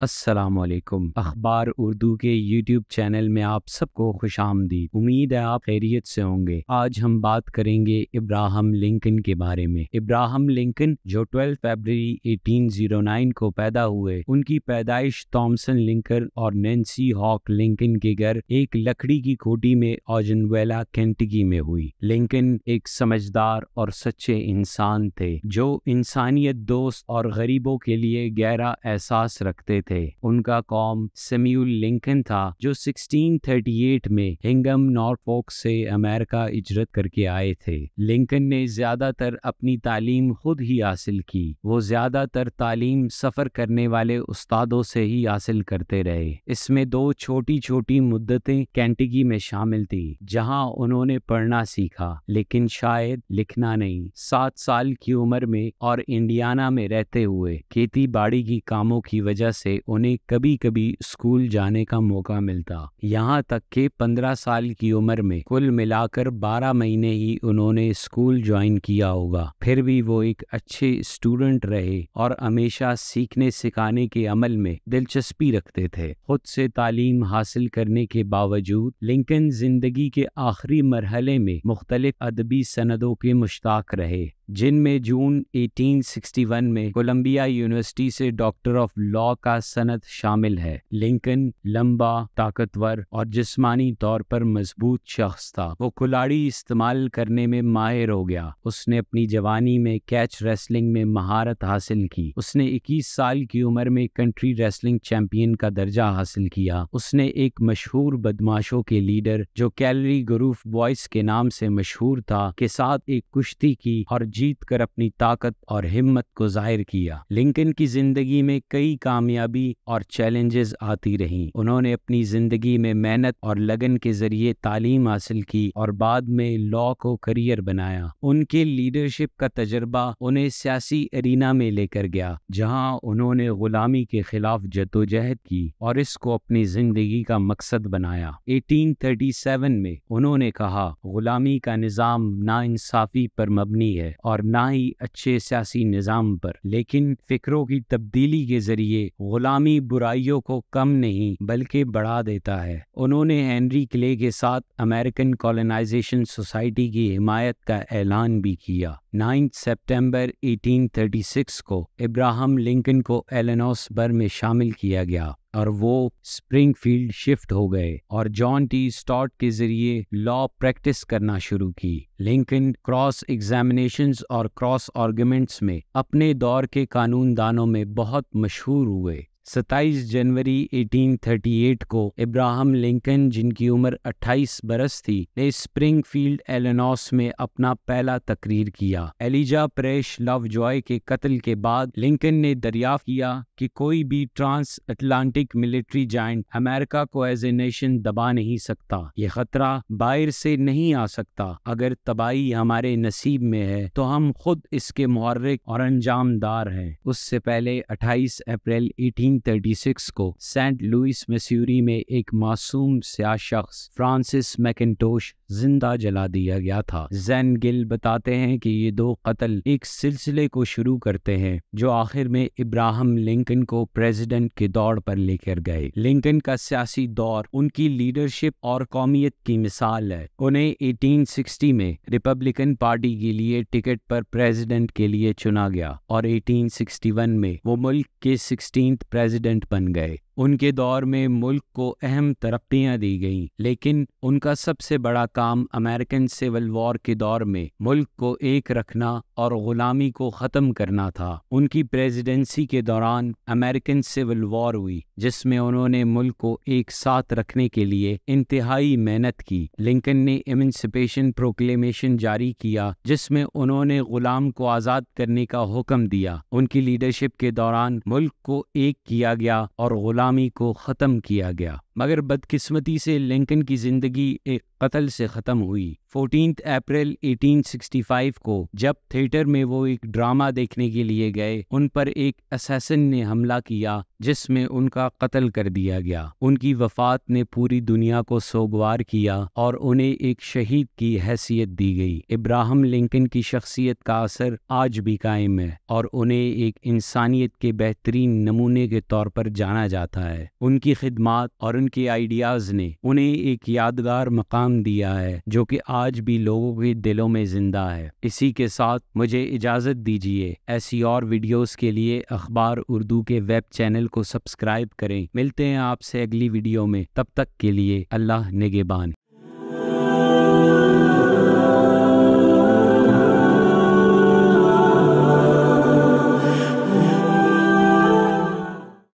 السلام علیکم۔ اخبار اردو کے یوٹیوب چینل میں آپ سب کو خوش آمدید۔ امید ہے آپ خیریت سے ہوں گے۔ آج ہم بات کریں گے ابراہم لنکن کے بارے میں۔ ابراہم لنکن جو 12 فروری 1809 کو پیدا ہوئے، ان کی پیدائش تھامسن لنکن اور نینسی ہاک لنکن کے گھر ایک لکڑی کی کوٹھی میں اوجنویلا کینٹکی میں ہوئی۔ لنکن ایک سمجھدار اور سچے انسان تھے جو انسانیت دوست اور غریبوں کے لیے گہرا احساس رکھتے تھے۔ ان کا قوم سیمیول لنکن تھا جو 1638 میں ہنگم نارفولک سے امریکہ ہجرت کر کے آئے تھے۔ لنکن نے زیادہ تر اپنی تعلیم خود ہی حاصل کی۔ وہ زیادہ تر تعلیم سفر کرنے والے استادوں سے ہی حاصل کرتے رہے۔ اس میں 2 چھوٹی چھوٹی مدتیں کینٹکی میں شامل تھی جہاں انہوں نے پڑھنا سیکھا لیکن شاید لکھنا نہیں۔ 7 سال کی عمر میں اور انڈیانا میں رہتے ہوئے کھیتی باڑی کی کاموں کی وجہ سے انہیں کبھی کبھی اسکول جانے کا موقع ملتا، یہاں تک کہ 15 سال کی عمر میں کل ملا کر 12 مہینے ہی انہوں نے اسکول جوائن کیا ہوگا۔ پھر بھی وہ ایک اچھے اسٹوڈنٹ رہے اور ہمیشہ سیکھنے سکھانے کے عمل میں دلچسپی رکھتے تھے۔ خود سے تعلیم حاصل کرنے کے باوجود لنکن زندگی کے آخری مرحلے میں مختلف ادبی سندوں کے مشتاق رہے، جن میں جون 1861 میں کولمبیا یونیورسٹی سے ڈاکٹر آف لاء کا سند شامل ہے۔ لنکن لمبا، طاقتور اور جسمانی طور پر مضبوط شخص تھا۔ وہ کلاڑی استعمال کرنے میں ماہر ہو گیا۔ اس نے اپنی جوانی میں کیچ ریسلنگ میں مہارت حاصل کی۔ اس نے 21 سال کی عمر میں کنٹری ریسلنگ چیمپئن کا درجہ حاصل کیا۔ اس نے ایک مشہور بدماشوں کے لیڈر جو کیلری گروف بوائس کے نام سے مشہور تھا کے ساتھ ایک کشتی کی اور جیت کر اپنی طاقت اور ہمت کو ظاہر کیا۔ لنکن کی زندگی میں کئی کامیابی اور چیلنجز آتی رہیں۔ انہوں نے اپنی زندگی میں محنت اور لگن کے ذریعے تعلیم حاصل کی اور بعد میں لاء کو کریئر بنایا۔ ان کے لیڈرشپ کا تجربہ انہیں سیاسی ارینا میں لے کر گیا جہاں انہوں نے غلامی کے خلاف جدوجہد کی اور اس کو اپنی زندگی کا مقصد بنایا۔ 1837 میں انہوں نے کہا، غلامی کا نظام ناانصافی پر مبنی ہے اور نہ ہی اچھے سیاسی نظام پر، لیکن فکروں کی تبدیلی کے ذریعے غلامی برائیوں کو کم نہیں بلکہ بڑھا دیتا ہے۔ انہوں نے ہنری کلے کے ساتھ امریکن کالونائزیشن سوسائٹی کی حمایت کا اعلان بھی کیا۔ 9 سپٹمبر 1836 کو ابراہم لنکن کو ایلینوسبر میں شامل کیا گیا اور وہ اسپرنگ فیلڈ شفٹ ہو گئے اور جان ٹی اسٹارٹ کے ذریعے لاء پریکٹس کرنا شروع کی۔ لنکن کراس ایگزامینیشنز اور کراس آرگومنٹس میں اپنے دور کے قانون دانوں میں بہت مشہور ہوئے۔ 27 جنوری 1838 کو ابراہم لنکن، جن کی عمر 28 برس تھی، نے اسپرنگ فیلڈ ایلینوس میں اپنا پہلا تقریر کیا۔ ایلیجا پریش لو جوائے کے قتل کے بعد لنکن نے دریافت کیا کہ کوئی بھی ٹرانس اٹلانٹک ملٹری جائنٹ امریکہ کو ایز اے نیشن دبا نہیں سکتا۔ یہ خطرہ باہر سے نہیں آ سکتا۔ اگر تباہی ہمارے نصیب میں ہے تو ہم خود اس کے محرک اور انجام دار ہیں۔ اس سے پہلے 28 اپریل 1836 کو سینٹ لوئس مسوری میں ایک معصوم سیاہ شخص فرانسس میکنٹوش زندہ جلا دیا گیا تھا۔ زین گل بتاتے ہیں کہ یہ 2 قتل ایک سلسلے کو شروع کرتے ہیں جو آخر میں ابراہم لنکن کو پریزیڈنٹ کے دوڑ پر لے کر گئے۔ لنکن کا سیاسی دور ان کی لیڈرشپ اور قومیت کی مثال ہے۔ انہیں 1860 میں ریپبلکن پارٹی کے لیے ٹکٹ پر پریزیڈنٹ کے لیے چنا گیا اور 1861 میں وہ ملک کے 16th پریزیڈنٹ بن گئے۔ ان کے دور میں ملک کو اہم ترقیاں دی گئیں، لیکن ان کا سب سے بڑا کام امریکن سول وار کے دور میں ملک کو ایک رکھنا اور غلامی کو ختم کرنا تھا۔ ان کی پریزیڈنسی کے دوران امریکن سول وار ہوئی جس میں انہوں نے ملک کو ایک ساتھ رکھنے کے لیے انتہائی محنت کی۔ لنکن نے ایمنسپیشن پروکلیمیشن جاری کیا جس میں انہوں نے غلام کو آزاد کرنے کا حکم دیا۔ ان کی لیڈرشپ کے دوران ملک کو ایک کیا گیا اور غلامی کو ختم کیا گیا۔ مگر بدقسمتی سے لنکن کی زندگی ایک قتل سے ختم ہوئی۔ 14 اپریل 1865 کو جب تھیٹر میں وہ ایک ڈرامہ دیکھنے کے لیے گئے، ان پر ایک اسیسن نے حملہ کیا جس میں ان کا قتل کر دیا گیا۔ ان کی وفات نے پوری دنیا کو سوگوار کیا اور انہیں ایک شہید کی حیثیت دی گئی۔ ابراہم لنکن کی شخصیت کا اثر آج بھی قائم ہے اور انہیں ایک انسانیت کے بہترین نمونے کے طور پر جانا جاتا ہے۔ ان کی خدمات اور ان کے آئیڈیاز نے انہیں ایک یادگار مقام دیا ہے جو کہ آج بھی لوگوں کے دلوں میں زندہ ہے۔ اسی کے ساتھ مجھے اجازت دیجیے، ایسی اور ویڈیوز کے لیے اخبار اردو کے ویب چینل کو سبسکرائب کریں۔ ملتے ہیں آپ سے اگلی ویڈیو میں، تب تک کے لیے اللہ نگہبان۔